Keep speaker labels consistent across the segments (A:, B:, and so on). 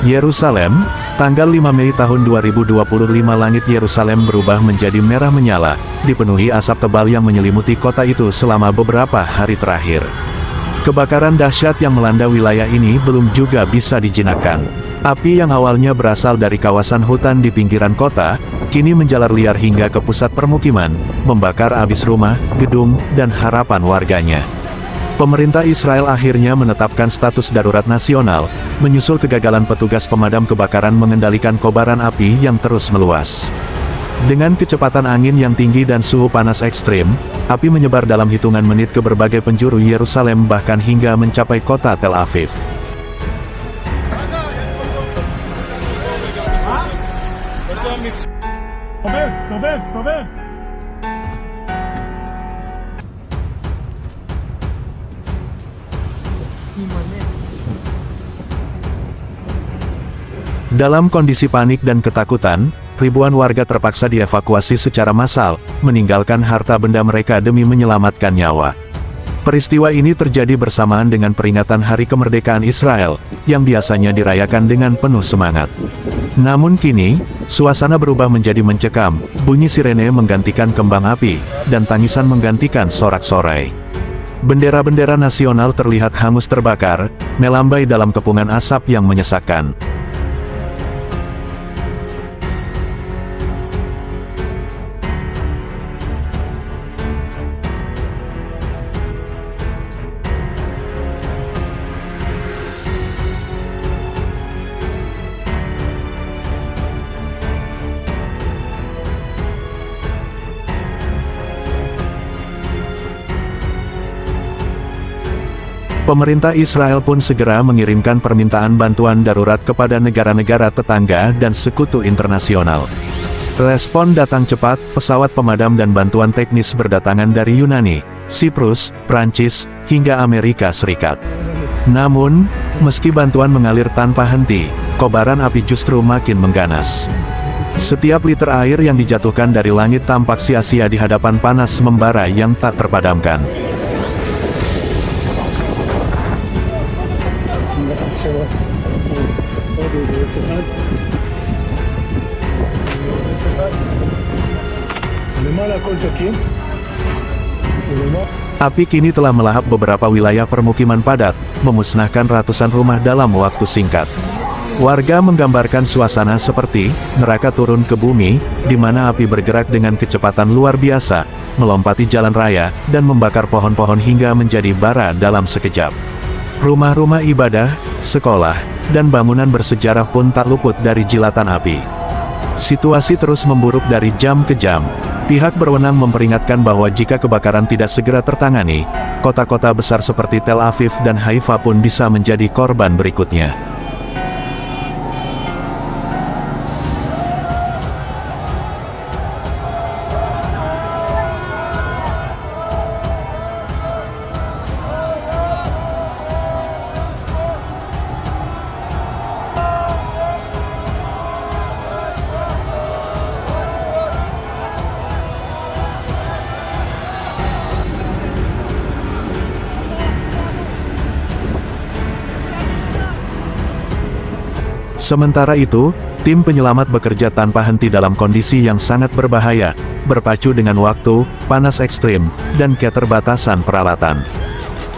A: Yerusalem, tanggal 5 Mei tahun 2025 langit Yerusalem berubah menjadi merah menyala, dipenuhi asap tebal yang menyelimuti kota itu selama beberapa hari terakhir. Kebakaran dahsyat yang melanda wilayah ini belum juga bisa dijinakkan. Api yang awalnya berasal dari kawasan hutan di pinggiran kota, kini menjalar liar hingga ke pusat permukiman, membakar habis rumah, gedung, dan harapan warganya. Pemerintah Israel akhirnya menetapkan status darurat nasional, menyusul kegagalan petugas pemadam kebakaran mengendalikan kobaran api yang terus meluas. Dengan kecepatan angin yang tinggi dan suhu panas ekstrim, api menyebar dalam hitungan menit ke berbagai penjuru Yerusalem bahkan hingga mencapai kota Tel Aviv. Dalam kondisi panik dan ketakutan, ribuan warga terpaksa dievakuasi secara massal, meninggalkan harta benda mereka demi menyelamatkan nyawa. Peristiwa ini terjadi bersamaan dengan peringatan Hari Kemerdekaan Israel, yang biasanya dirayakan dengan penuh semangat. Namun kini, suasana berubah menjadi mencekam, bunyi sirene menggantikan kembang api, dan tangisan menggantikan sorak-sorai. Bendera-bendera nasional terlihat hangus terbakar, melambai dalam kepungan asap yang menyesakkan. Pemerintah Israel pun segera mengirimkan permintaan bantuan darurat kepada negara-negara tetangga dan sekutu internasional. Respon datang cepat, pesawat pemadam dan bantuan teknis berdatangan dari Yunani, Siprus, Prancis, hingga Amerika Serikat. Namun, meski bantuan mengalir tanpa henti, kobaran api justru makin mengganas. Setiap liter air yang dijatuhkan dari langit tampak sia-sia di hadapan panas membara yang tak terpadamkan. Api kini telah melahap beberapa wilayah permukiman padat, memusnahkan ratusan rumah dalam waktu singkat. Warga menggambarkan suasana seperti neraka turun ke bumi, di mana api bergerak dengan kecepatan luar biasa, melompati jalan raya, dan membakar pohon-pohon hingga menjadi bara dalam sekejap. Rumah-rumah ibadah, sekolah, dan bangunan bersejarah pun tak luput dari jilatan api. Situasi terus memburuk dari jam ke jam. Pihak berwenang memperingatkan bahwa jika kebakaran tidak segera tertangani, kota-kota besar seperti Tel Aviv dan Haifa pun bisa menjadi korban berikutnya. Sementara itu, tim penyelamat bekerja tanpa henti dalam kondisi yang sangat berbahaya, berpacu dengan waktu, panas ekstrim, dan keterbatasan peralatan.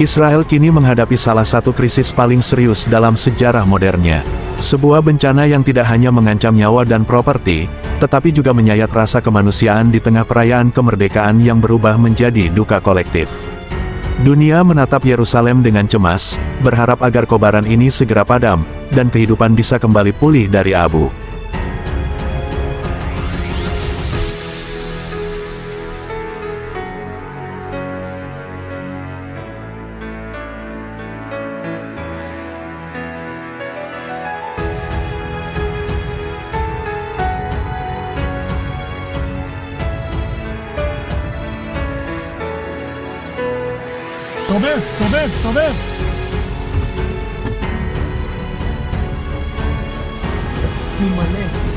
A: Israel kini menghadapi salah satu krisis paling serius dalam sejarah modernnya. Sebuah bencana yang tidak hanya mengancam nyawa dan properti, tetapi juga menyayat rasa kemanusiaan di tengah perayaan kemerdekaan yang berubah menjadi duka kolektif. Dunia menatap Yerusalem dengan cemas, berharap agar kobaran ini segera padam, dan kehidupan bisa kembali pulih dari abu.
B: תובב! הוא מלא.